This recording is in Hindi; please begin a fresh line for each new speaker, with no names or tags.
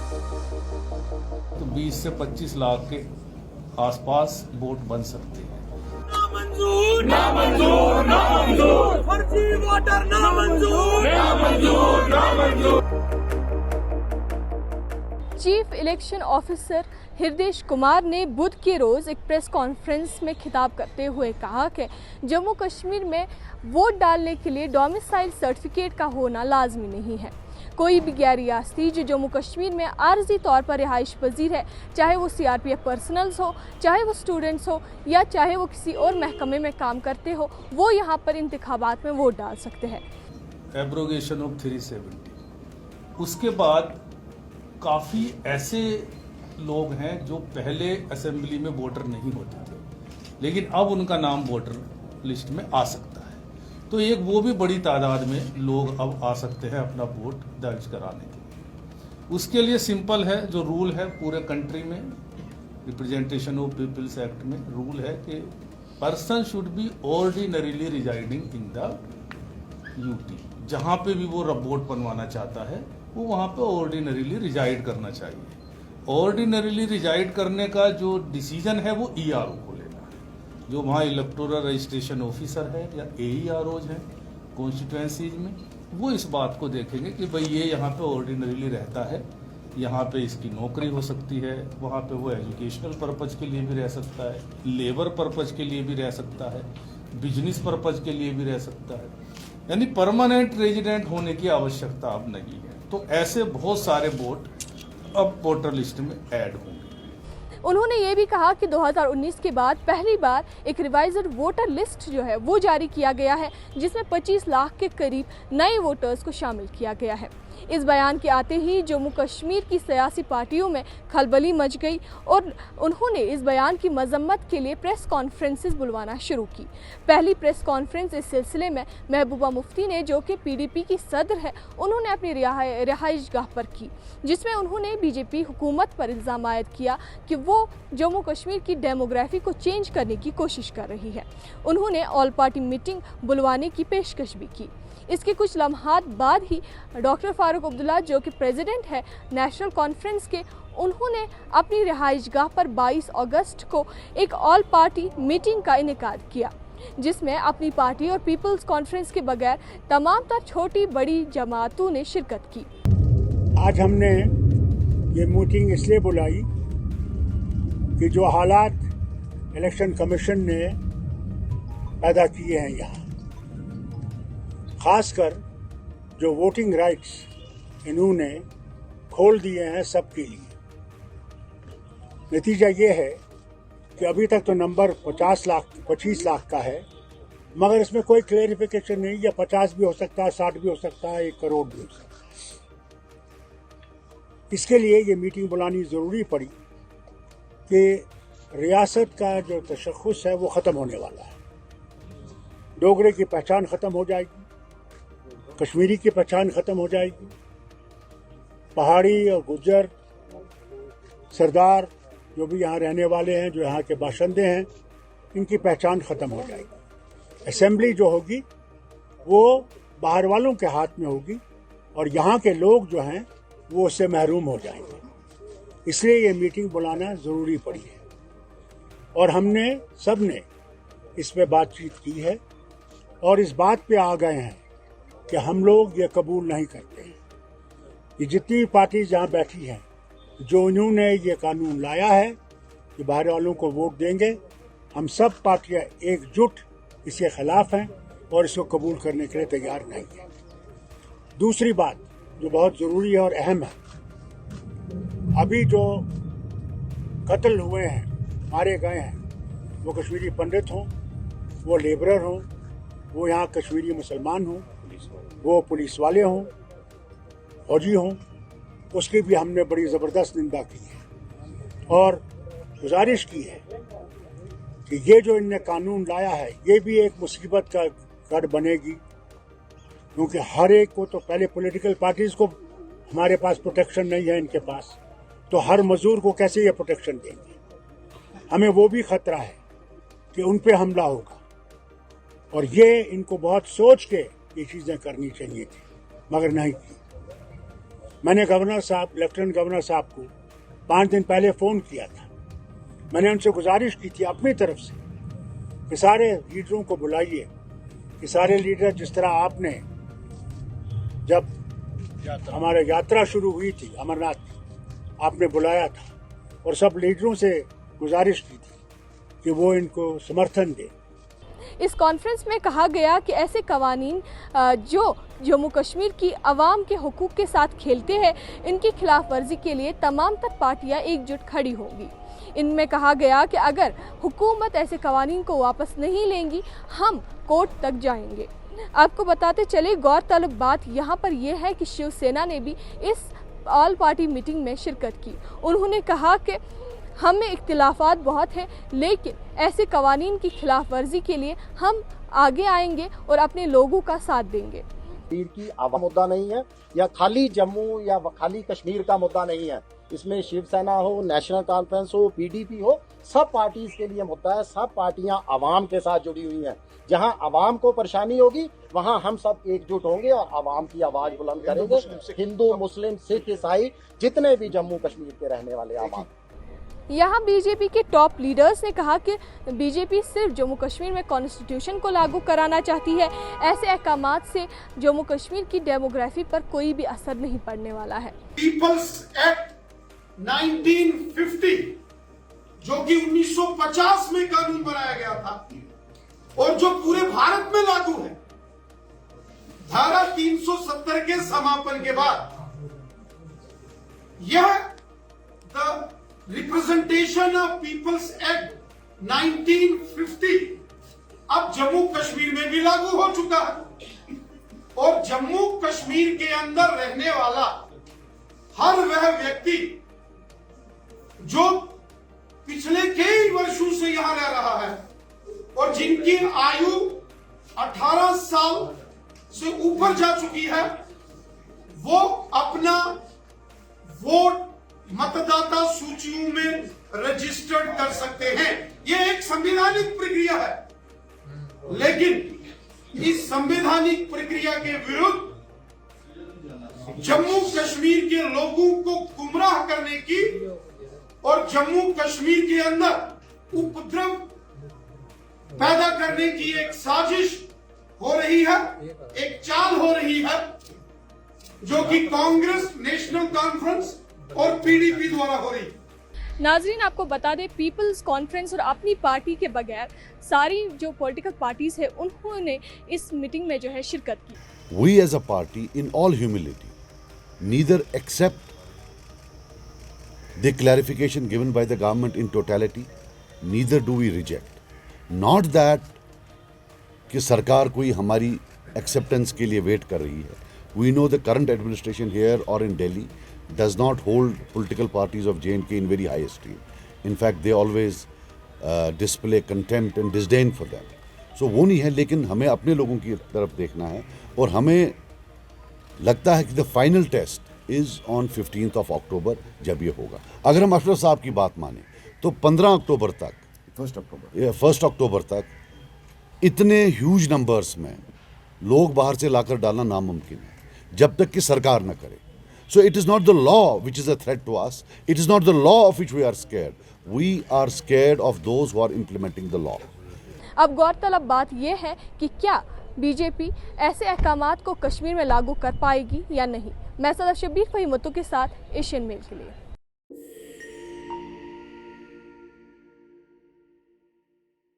तो 20 से 25 लाख के आसपास वोट बन सकते हैं।
नामंजूर नामंजूर नामंजूर फर्जी वोटर नामंजूर नामंजूर नामंजूर।
Chief election officer Hridesh Kumar ने बुध के रोज़ एक प्रेस कॉन्फ्रेंस में खिताब करते हुए कहा कि जम्मू कश्मीर में वोट डालने के लिए डोमिसाइल सर्टिफिकेट का होना लाजमी नहीं है। कोई भी गैर रियासती जो जम्मू कश्मीर में आर्जी तौर पर रिहाइश पजीर है, चाहे वो CRPF पर्सनल्स हो, चाहे वो स्टूडेंट्स हो या चाहे वो किसी और महकमे में काम करते हो, वो यहाँ पर इंतखाबात में वोट डाल सकते हैं।
Abrogation of 370। उसके बाद काफ़ी ऐसे लोग हैं जो पहले असेंबली में वोटर नहीं होते थे, लेकिन अब उनका नाम वोटर लिस्ट में आ सकता है। तो एक वो भी बड़ी तादाद में लोग अब आ सकते हैं अपना वोट दर्ज कराने के लिए। उसके लिए सिंपल है, जो रूल है पूरे कंट्री में, रिप्रेजेंटेशन ऑफ पीपल्स एक्ट में रूल है कि person should be ordinarily residing in the UT. जहाँ पे भी वो वोट बनवाना चाहता है वो वहाँ पे ऑर्डिनरीली रिजाइड करना चाहिए। ऑर्डिनरीली रिजाइड करने का जो डिसीजन है वो ERO को लेना है, जो वहाँ इलेक्टोरल रजिस्ट्रेशन ऑफिसर है या AEROज हैं कॉन्स्टिट्यूएंसीज में, वो इस बात को देखेंगे कि भाई ये यहाँ पे ऑर्डिनरीली रहता है, यहाँ पे इसकी नौकरी हो सकती है, वहाँ पे वो एजुकेशनल पर्पज़ के लिए भी रह सकता है, लेबर पर्पज़ के लिए भी रह सकता है, बिजनेस पर्पज़ के लिए भी रह सकता है, यानी परमानेंट रेजिडेंट होने की आवश्यकता अब नहीं है। तो ऐसे बहुत सारे वोट अब वोटर लिस्ट में ऐड होंगे।
उन्होंने ये भी कहा कि 2019 के बाद पहली बार एक रिवाइज्ड वोटर लिस्ट जो है वो जारी किया गया है, जिसमें 25 लाख के करीब नए वोटर्स को शामिल किया गया है। इस बयान के आते ही जम्मू कश्मीर की सियासी पार्टियों में खलबली मच गई और उन्होंने इस बयान की मजम्मत के लिए प्रेस कॉन्फ्रेंसेस बुलवाना शुरू की। पहली प्रेस कॉन्फ्रेंस इस सिलसिले में महबूबा मुफ्ती ने, जो कि PDP की सदर है, उन्होंने अपनी रिहाइशगाह पर की, जिसमें उन्होंने BJP हुकूमत पर इल्ज़ाम आयद किया कि वो जम्मू कश्मीर की डेमोग्राफी को चेंज करने की कोशिश कर रही है। उन्होंने ऑल पार्टी मीटिंग बुलवाने की पेशकश भी की। इसके कुछ लम्हात बाद ही डॉक्टर फारूक अब्दुल्ला, जो कि प्रेसिडेंट है नेशनल कॉन्फ्रेंस के, उन्होंने अपनी रिहाइशगाह पर 22 अगस्त को एक ऑल पार्टी मीटिंग का इनेकाद किया, जिसमें अपनी पार्टी और पीपल्स कॉन्फ्रेंस के बगैर तमाम तर छोटी बड़ी जमातों ने शिरकत की।
आज हमने ये मीटिंग इसलिए बुलाई कि जो हालात इलेक्शन कमीशन ने पैदा किए हैं यहाँ, खासकर जो वोटिंग राइट्स इन्होंने खोल दिए हैं सबके लिए, नतीजा ये है कि अभी तक तो नंबर 25 लाख का है, मगर इसमें कोई क्लेरिफिकेशन नहीं, या 50 भी हो सकता है, 60 भी हो सकता है, 1 करोड़ भी हो सकता है। इसके लिए ये मीटिंग बुलानी ज़रूरी पड़ी कि रियासत का जो तशख़्ख़ुस है वो ख़त्म होने वाला है। डोगरे की पहचान ख़त्म हो जाएगी, कश्मीरी की पहचान ख़त्म हो जाएगी, पहाड़ी और गुज्जर सरदार जो भी यहाँ रहने वाले हैं, जो यहाँ के बाशिंदे हैं, इनकी पहचान ख़त्म हो जाएगी। असेंबली जो होगी वो बाहर वालों के हाथ में होगी और यहाँ के लोग जो हैं वो उससे महरूम हो जाएंगे। इसलिए ये मीटिंग बुलाना ज़रूरी पड़ी है और हमने सब ने इस पे बातचीत की है और इस बात पे आ गए हैं कि हम लोग ये कबूल नहीं करते हैं कि जितनी भी पार्टी जहाँ बैठी हैं, जो इन्होंने ये कानून लाया है कि बाहर वालों को वोट देंगे, हम सब पार्टियाँ एकजुट इसके खिलाफ हैं और इसको कबूल करने के लिए तैयार नहीं है। दूसरी बात जो बहुत ज़रूरी है और अहम है, अभी जो कत्ल हुए हैं, मारे गए हैं, वो कश्मीरी पंडित हों, वो लेबरर हों, वो यहाँ कश्मीरी मुसलमान हों, वो पुलिस वाले हों, फौजी हों, उसकी भी हमने बड़ी ज़बरदस्त निंदा की है और गुजारिश की है कि ये जो इनने कानून लाया है ये भी एक मुसीबत का गढ़ बनेगी, क्योंकि हर एक को तो पहले पॉलिटिकल पार्टीज़ को हमारे पास प्रोटेक्शन नहीं है, इनके पास तो हर मजदूर को कैसे ये प्रोटेक्शन देंगे। हमें वो भी ख़तरा है कि उन पे हमला होगा और ये इनको बहुत सोच के ये चीज़ें करनी चाहिए थी, मगर नहीं की। मैंने गवर्नर साहब, लेफ्टिनेंट गवर्नर साहब को 5 दिन पहले फ़ोन किया था। मैंने उनसे गुजारिश की थी अपनी तरफ से कि सारे लीडरों को बुलाइए, कि सारे लीडर जिस तरह आपने जब हमारा यात्रा शुरू हुई थी अमरनाथ की, आपने बुलाया था और सब लीडरों से गुजारिश की थी कि वो इनको समर्थन दें।
इस कॉन्फ्रेंस में कहा गया कि ऐसे कवानीन जो जम्मू कश्मीर की आवाम के हुकूक के साथ खेलते हैं, इनकी खिलाफ वर्जी के लिए तमाम तर पार्टियां एकजुट खड़ी होंगी। इनमें कहा गया कि अगर हुकूमत ऐसे कवानीन को वापस नहीं लेंगी, हम कोर्ट तक जाएंगे। आपको बताते चले, गौरतलब बात यहाँ पर यह है कि शिवसेना ने भी इस ऑल पार्टी मीटिंग में शिरकत की। उन्होंने कहा कि हमें इख्तिलाफात बहुत हैं, लेकिन ऐसे कवानीन की खिलाफ वर्जी के लिए हम आगे आएंगे और अपने लोगों का साथ देंगे।
कश्मीर की आवाम मुद्दा नहीं है, या खाली जम्मू या खाली कश्मीर का मुद्दा नहीं है। इसमें शिवसेना हो, नेशनल कॉन्फ्रेंस हो, पीडीपी हो, सब पार्टीज के लिए मुद्दा है। सब पार्टियां आवाम के साथ जुड़ी हुई हैं। जहां आवाम को परेशानी होगी वहां हम सब एकजुट होंगे और आवाम की आवाज बुलंद करेंगे। हिंदू, मुस्लिम, सिख, ईसाई, जितने भी जम्मू कश्मीर के रहने वाले आवाम।
यहाँ बीजेपी के टॉप लीडर्स ने कहा कि बीजेपी सिर्फ जम्मू कश्मीर में कॉन्स्टिट्यूशन को लागू कराना चाहती है। ऐसे अहकामात से जम्मू कश्मीर की डेमोग्राफी पर कोई भी असर नहीं पड़ने वाला है।
पीपल्स एक्ट 1950 जो कि 1950 में कानून बनाया गया था और जो पूरे भारत में लागू है, धारा 370 के समापन के बाद यह the representation of people's act 1950 अब जम्मू कश्मीर में भी लागू हो चुका है और जम्मू कश्मीर के अंदर रहने वाला हर वह व्यक्ति जो पिछले कई वर्षों से यहां रह रहा है और जिनकी आयु 18 साल से ऊपर जा चुकी है, वो अपना वोट मतदाता सूचियों में रजिस्टर्ड कर सकते हैं। यह एक संवैधानिक प्रक्रिया है, लेकिन इस संवैधानिक प्रक्रिया के विरुद्ध जम्मू कश्मीर के लोगों को गुमराह करने की और जम्मू कश्मीर के अंदर उपद्रव पैदा करने की एक साजिश हो रही है, एक चाल हो रही है, जो कि कांग्रेस, नेशनल कॉन्फ्रेंस और पीडीपी द्वारा हो रही।
नाजरीन, आपको बता दें, पीपल्स कॉन्फ्रेंस और अपनी पार्टी के बगैर सारी जो पॉलिटिकल पार्टीज है, उन्होंने इस मीटिंग में जो है शिरकत की।
We as a party, in all humility, neither accept the clarification given by the government in totality, neither do we reject. Not that कि सरकार कोई हमारी acceptance के लिए wait कर रही है. We know the current administration here or in Delhi does not hold political parties of J&K in very high esteem. In fact, they always display contempt and disdain for them. So वो नहीं है, लेकिन हमें अपने लोगों की तरफ देखना है और हमें लगता है कि the final test is on 15th of October जब ये होगा। अगर हम अशरफ साहब की बात माने तो 15 अक्टूबर तक, 1 अक्टूबर तक इतने ह्यूज नंबर्स में लोग बाहर से लाकर डालना नामुमकिन है जब तक कि सरकार न करे। So it is not the law which is a threat to us. It is not the law of which we are scared. We are scared of those who are implementing the law.
अब गौरतलब बात यह है कि क्या बीजेपी ऐसे अहकामात को कश्मीर में लागू कर पाएगी या नहीं। मैं सदा शब्बीर फहीमतों के साथ एशियन मेल के लिए।